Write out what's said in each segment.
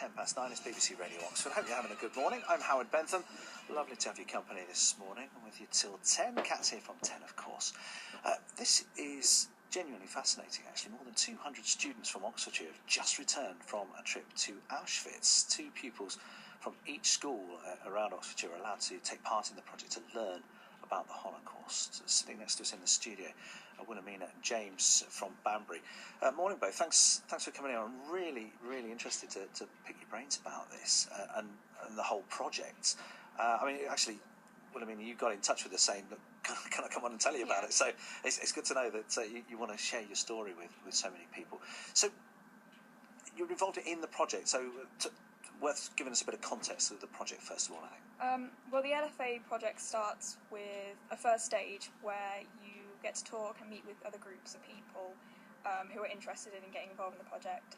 9:10. It's BBC Radio Oxford. Hope you're having a good morning. I'm Howard Bentham. Lovely to have your company this morning. I'm with you till 10. Cat's here from 10, of course. This is genuinely fascinating, actually. More than 200 students from Oxfordshire have just returned from a trip to Auschwitz. 2 pupils from each school around Oxfordshire are allowed to take part in the project to learn about the Holocaust. Sitting next to us in the studio, Wilhelmina and James from Banbury. Morning, both. Thanks for coming in. I'm really interested to pick your brains about this and the whole project. Actually, Wilhelmina, you got in touch with us saying, look, can I come on and tell you about it? So it's good to know that you want to share your story with so many people. So you're involved in the project, so worth giving us a bit of context of the project first of all, I think. Well, the LFA project starts with a first stage where you get to talk and meet with other groups of people who are interested in getting involved in the project.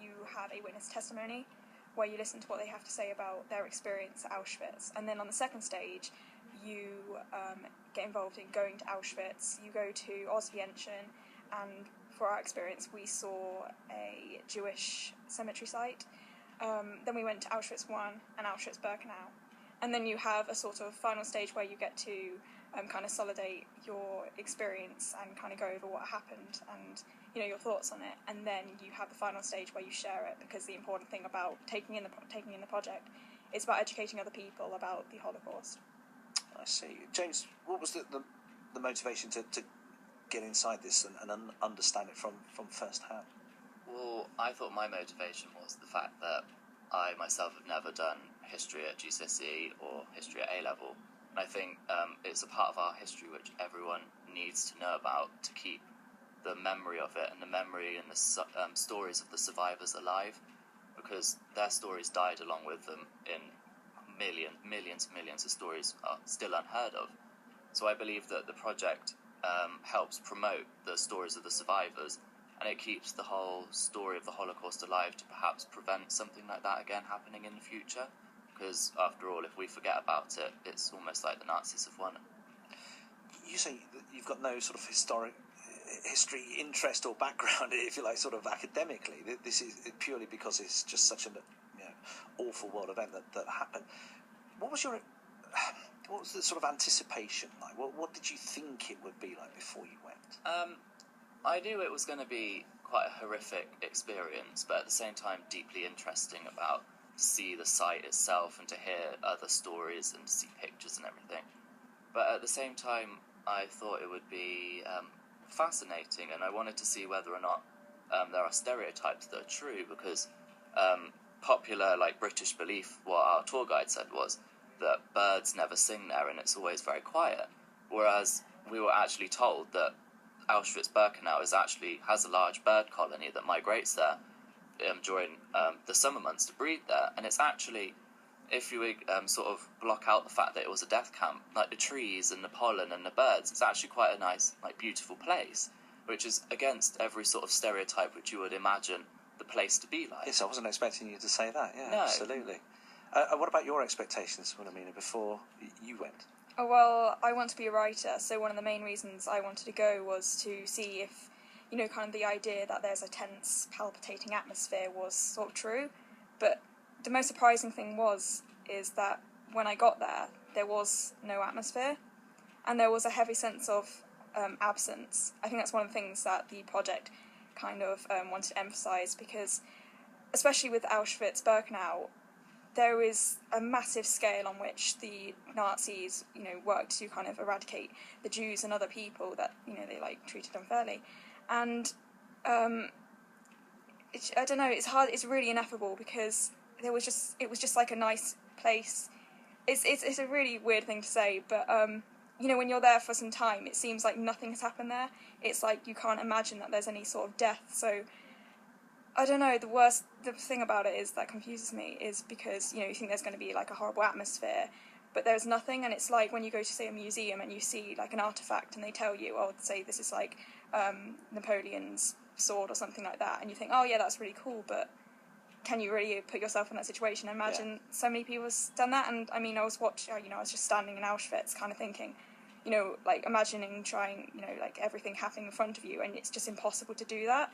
You have a witness testimony where you listen to what they have to say about their experience at Auschwitz. And then on the second stage, you get involved in going to Auschwitz. You go to Oswiecim, and for our experience, we saw a Jewish cemetery site. Then we went to Auschwitz I and Auschwitz-Birkenau. And then you have a sort of final stage where you get to kind of solidate your experience and kind of go over what happened and, you know, your thoughts on it. And then you have the final stage where you share it, because the important thing about taking in the project is about educating other people about the Holocaust. I see. James, what was the motivation to get inside this and understand it from first hand? Well, I thought my motivation was the fact that I myself have never done history at GCSE or history at A-level. And I think it's a part of our history which everyone needs to know about to keep the memory of it and the memory and the stories of the survivors alive, because their stories died along with them in millions of stories are still unheard of. So I believe that the project helps promote the stories of the survivors, and it keeps the whole story of the Holocaust alive to perhaps prevent something like that again happening in the future. Because, after all, if we forget about it, it's almost like the Nazis have won. You say that you've got no sort of history interest or background, if you like, sort of academically. This is purely because it's just such an awful world event that happened. What was the sort of anticipation like? What did you think it would be like before you went? I knew it was going to be quite a horrific experience, but at the same time deeply interesting to see the site itself and to hear other stories and to see pictures and everything. But at the same time, I thought it would be fascinating, and I wanted to see whether or not there are stereotypes that are true, because popular British belief, what our tour guide said, was that birds never sing there and it's always very quiet, whereas we were actually told that Auschwitz-Birkenau has a large bird colony that migrates there during the summer months to breed there, and it's actually, if you sort of block out the fact that it was a death camp, like the trees and the pollen and the birds, it's actually quite a nice, beautiful place, which is against every sort of stereotype which you would imagine the place to be like. Yes, I wasn't expecting you to say that. Yeah, no. Absolutely. What about your expectations, Wilhelmina, before you went? Oh, well, I want to be a writer, so one of the main reasons I wanted to go was to see if, kind of the idea that there's a tense, palpitating atmosphere was sort of true. But the most surprising thing is that when I got there was no atmosphere, and there was a heavy sense of absence. I think that's one of the things that the project kind of wanted to emphasise, because especially with Auschwitz-Birkenau, there is a massive scale on which the Nazis, worked to kind of eradicate the Jews and other people that, they treated unfairly. And I don't know, it's hard, it's really ineffable, because it was just like a nice place. It's a really weird thing to say, but when you're there for some time, it seems like nothing has happened there. It's like you can't imagine that there's any sort of death. So I don't know, the thing about it is that confuses me is because, you think there's going to be a horrible atmosphere, but there's nothing. And it's like when you go to, say, a museum and you see an artifact and they tell you, say this is Napoleon's sword or something like that, and you think, oh yeah, that's really cool, but can you really put yourself in that situation? I imagine so many people have done that. And I mean, I was just standing in Auschwitz kind of thinking, imagining trying, everything happening in front of you, and it's just impossible to do that.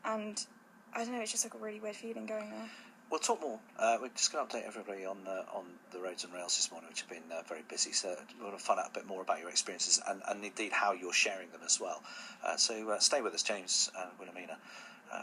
And I don't know, it's just a really weird feeling going there. We'll talk more. We're just going to update everybody on the roads and rails this morning, which have been very busy. So we want to find out a bit more about your experiences and indeed how you're sharing them as well. So stay with us, James and Wilhelmina.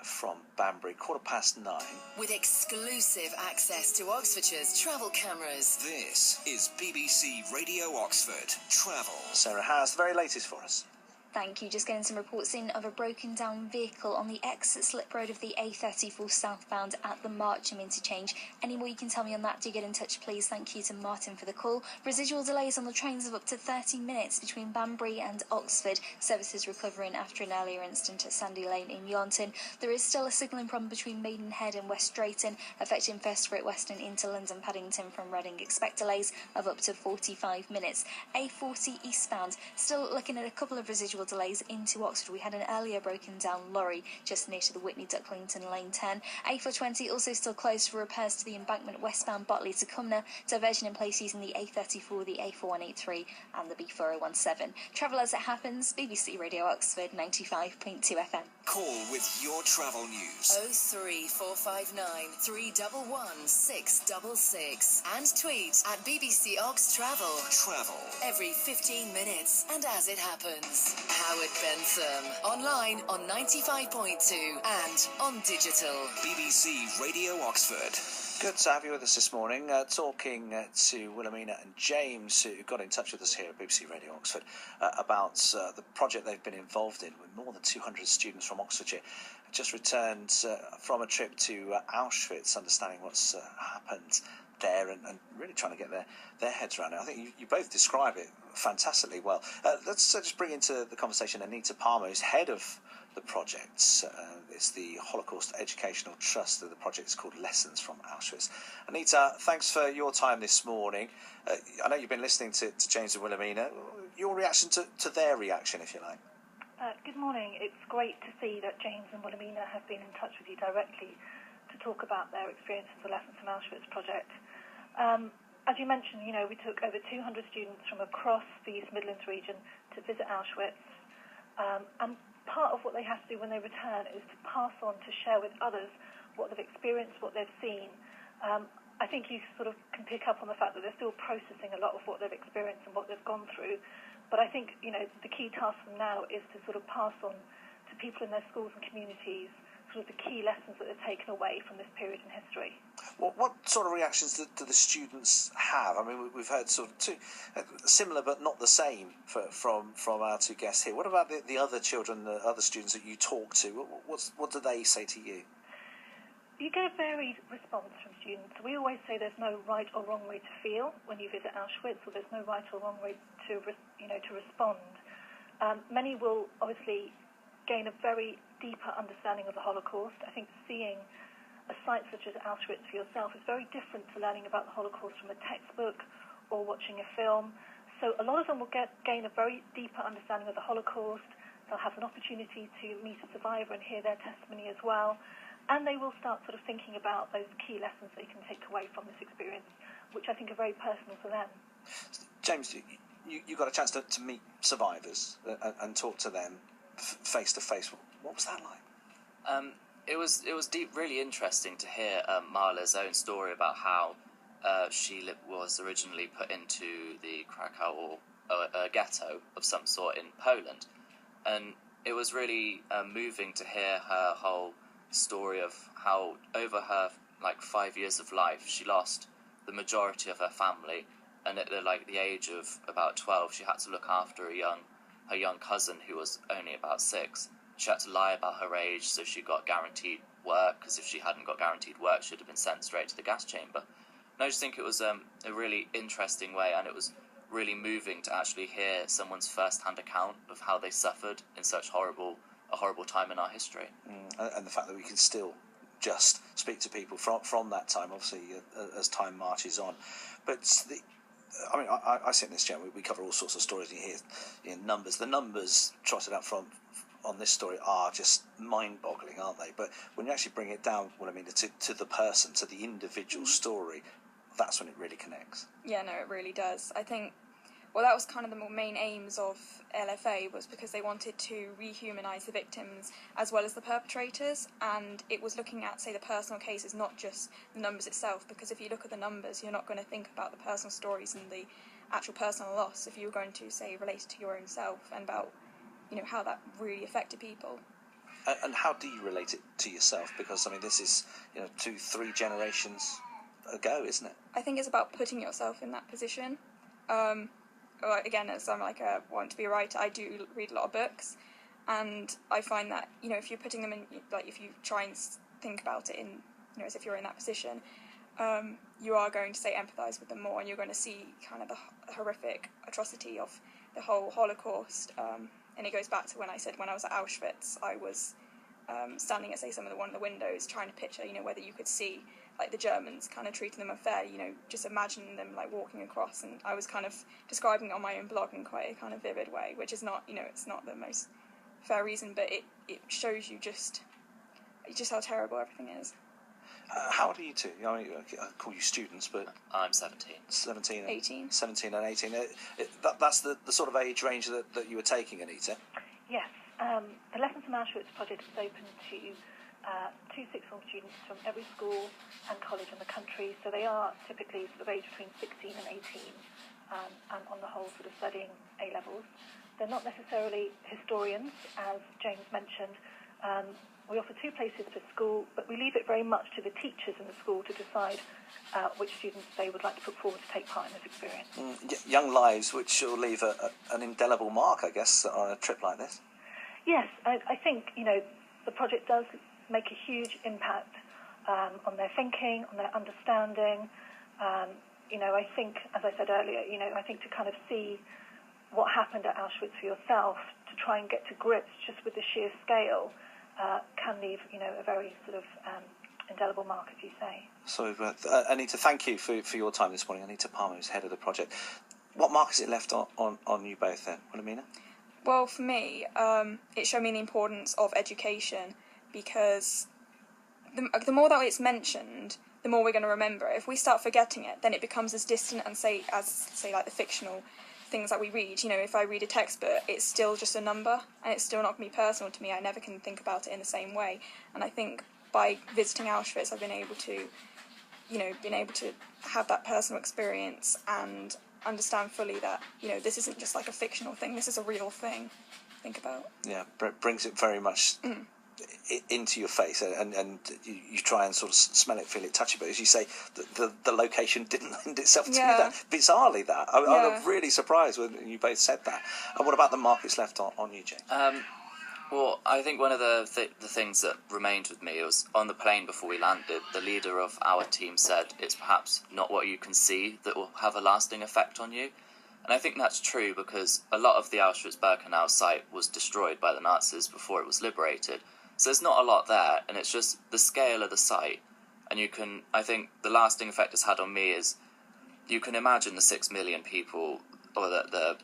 From Banbury, 9:15. With exclusive access to Oxfordshire's travel cameras. This is BBC Radio Oxford Travel. Sarah has the very latest for us. Thank you. Just getting some reports in of a broken down vehicle on the exit slip road of the A34 southbound at the Marcham interchange. Any more you can tell me on that, do get in touch, please. Thank you to Martin for the call. Residual delays on the trains of up to 30 minutes between Banbury and Oxford. Services recovering after an earlier incident at Sandy Lane in Yarnton. There is still a signalling problem between Maidenhead and West Drayton, affecting First Great Western into London Paddington from Reading. Expect delays of up to 45 minutes. A40 eastbound, still looking at a couple of residual delays into Oxford. We had an earlier broken down lorry just near to the Whitney Ducklington Lane 10. A420 also still closed for repairs to the embankment westbound Botley to Cumnor. Diversion in place using the A34, the A4183 and the B4017. Travel as it happens, BBC Radio Oxford 95.2 FM. Call with your travel news. 03459 311 666 and tweet at BBC Ox Travel. Travel. Every 15 minutes and as it happens. Howard Bentham. Online on 95.2 and on digital. BBC Radio Oxford. Good to have you with us this morning, talking to Wilhelmina and James, who got in touch with us here at BBC Radio Oxford about the project they've been involved in with more than 200 students from Oxfordshire. Just returned from a trip to Auschwitz, understanding what's happened there and really trying to get their heads around it. I think you both describe it fantastically well. Let's just bring into the conversation Anita Palmer, who's head of the project. It's the Holocaust Educational Trust. The project is called Lessons from Auschwitz. Anita, thanks for your time this morning. I know you've been listening to James and Wilhelmina. Your reaction to their reaction, if you like. Good morning. It's great to see that James and Wilhelmina have been in touch with you directly to talk about their experiences of the Lessons from Auschwitz project. As you mentioned, we took over 200 students from across the East Midlands region to visit Auschwitz. And part of what they have to do when they return is to pass on, to share with others what they've experienced, what they've seen. I think you sort of can pick up on the fact that they're still processing a lot of what they've experienced and what they've gone through. But I think, the key task for them now is to sort of pass on to people in their schools and communities sort of the key lessons that are taken away from this period in history. What sort of reactions do the students have? I mean, we've heard sort of two similar but not the same from our two guests here. What about the other children, the other students that you talk to? What do they say to you? You get a varied response from students. We always say there's no right or wrong way to feel when you visit Auschwitz, or there's no right or wrong way to respond. Many will obviously gain a very deeper understanding of the Holocaust. I think seeing a site such as Auschwitz for yourself is very different to learning about the Holocaust from a textbook or watching a film. So a lot of them will gain a very deeper understanding of the Holocaust. They'll have an opportunity to meet a survivor and hear their testimony as well. And they will start sort of thinking about those key lessons they can take away from this experience, which I think are very personal for them. James, you got a chance to meet survivors and talk to them face to face. What was that like? It was really interesting to hear Marla's own story about how she was originally put into the Krakow or a ghetto of some sort in Poland, and it was really moving to hear her whole story of how over her 5 years of life she lost the majority of her family, and at the age of about 12 she had to look after her young cousin who was only about 6. She had to lie about her age so she got guaranteed work, because if she hadn't got guaranteed work she'd have been sent straight to the gas chamber. And I just think it was a really interesting way, and it was really moving to actually hear someone's first-hand account of how they suffered in such a horrible time in our history. And the fact that we can still just speak to people from that time, obviously, as time marches on. But I sit in this chair, we cover all sorts of stories, and you hear numbers. The numbers trotted out on this story are just mind-boggling, aren't they? But when you actually bring it down, to the person, to the individual story, that's when it really connects. Yeah, no, it really does. I think Well, that was kind of the main aims of LFA, was because they wanted to rehumanise the victims as well as the perpetrators, and it was looking at, say, the personal cases, not just the numbers itself, because if you look at the numbers, you're not going to think about the personal stories and the actual personal loss if you were going to, say, relate it to your own self and about, how that really affected people. And how do you relate it to yourself? Because, I mean, this is, 2-3 generations ago, isn't it? I think it's about putting yourself in that position. Again, as I'm want to be a writer, I do read a lot of books, and I find that, if you're putting them in, if you try and think about it in, as if you're in that position, you are going to, say, empathise with them more, and you're going to see kind of the horrific atrocity of the whole Holocaust. And it goes back to when I said when I was at Auschwitz, I was standing at, say, one of the windows, trying to picture, whether you could see, the Germans kind of treating them unfairly, just imagining them, walking across, and I was kind of describing it on my own blog in quite a kind of vivid way, which is not, it's not the most fair reason, but it shows you just how terrible everything is. How old are you two? I mean, I call you students, but... I'm 17. 17 and 18. 17 and 18. That's the sort of age range that you were taking, Anita? Yes. The Lessons from Auschwitz project is open to two sixth form students from every school and college in the country. So they are typically sort of aged between 16 and 18, and on the whole sort of studying A-levels. They're not necessarily historians, as James mentioned. We offer 2 places per school, but we leave it very much to the teachers in the school to decide which students they would like to put forward to take part in this experience. Young lives, which will leave an indelible mark, I guess, on a trip like this. Yes, I think, the project does make a huge impact on their thinking, on their understanding. I think, as I said earlier, I think to kind of see what happened at Auschwitz for yourself, to try and get to grips just with the sheer scale, can leave, a very sort of indelible mark, as you say. So, Anita, thank you for your time this morning. Anita Palmer is head of the project. What mark has it left on you both then, Wilhelmina? Well, for me, it showed me the importance of education, because the more that it's mentioned, the more we're going to remember it. If we start forgetting it, then it becomes as distant and say like the fictional things that we read. If I read a textbook, it's still just a number, and it's still not going to be personal to me. I never can think about it in the same way. And I think by visiting Auschwitz, I've been able to, have that personal experience and understand fully that, this isn't just like a fictional thing. This is a real thing. Think about. Yeah, brings it very much into your face, and you try and sort of smell it, feel it, touch it. But as you say, the location didn't lend itself to that. Bizarrely, that. I'm really surprised when you both said that. And what about the markets left on you, James? Well, I think one of the things that remained with me was on the plane before we landed, the leader of our team said it's perhaps not what you can see that will have a lasting effect on you. And I think that's true, because a lot of the Auschwitz-Birkenau site was destroyed by the Nazis before it was liberated. So there's not a lot there, and it's just the scale of the site. And I think the lasting effect it's had on me is, you can imagine the 6 million people, or the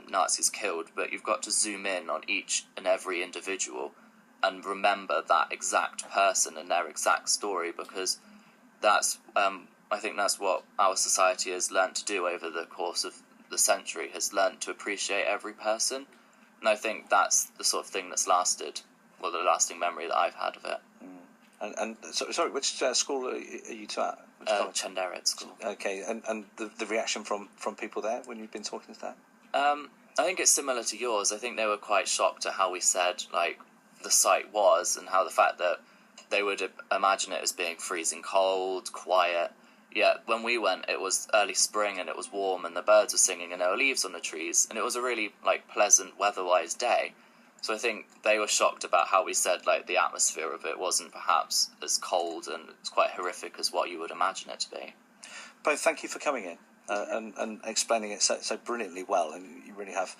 Nazis killed, but you've got to zoom in on each and every individual and remember that exact person and their exact story, because that's, I think that's what our society has learnt to do over the course of the century, has learnt to appreciate every person. And I think that's the sort of thing that's lasted, well, the lasting memory that I've had of it. And sorry, which school are you two at? Chanderet School. Okay, and the reaction from people there when you've been talking to them? I think it's similar to yours. I think they were quite shocked at how we said, the site was, and how the fact that they would imagine it as being freezing cold, quiet. Yet when we went, it was early spring and it was warm and the birds were singing and there were leaves on the trees, and it was a really pleasant weather-wise day. So I think they were shocked about how we said the atmosphere of it wasn't perhaps as cold and it's quite horrific as what you would imagine it to be. Both, thank you for coming in and explaining it so brilliantly well, and you really have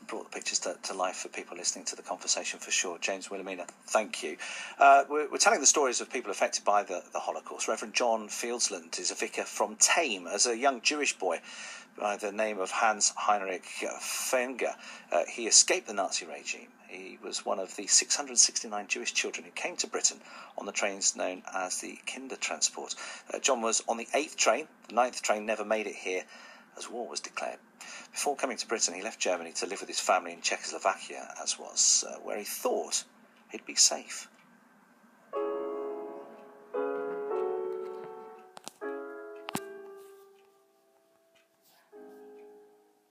brought the pictures to life for people listening to the conversation for sure. James, Wilhelmina, thank you. We're telling the stories of people affected by the Holocaust. Reverend John Fieldsland is a vicar from Thame. As a young Jewish boy by the name of Hans Heinrich Fenger, he escaped the Nazi regime. He was one of the 669 Jewish children who came to Britain on the trains known as the Kindertransport. John was on the 8th train. The 9th train never made it here as war was declared. Before coming to Britain, he left Germany to live with his family in Czechoslovakia, as was where he thought he'd be safe.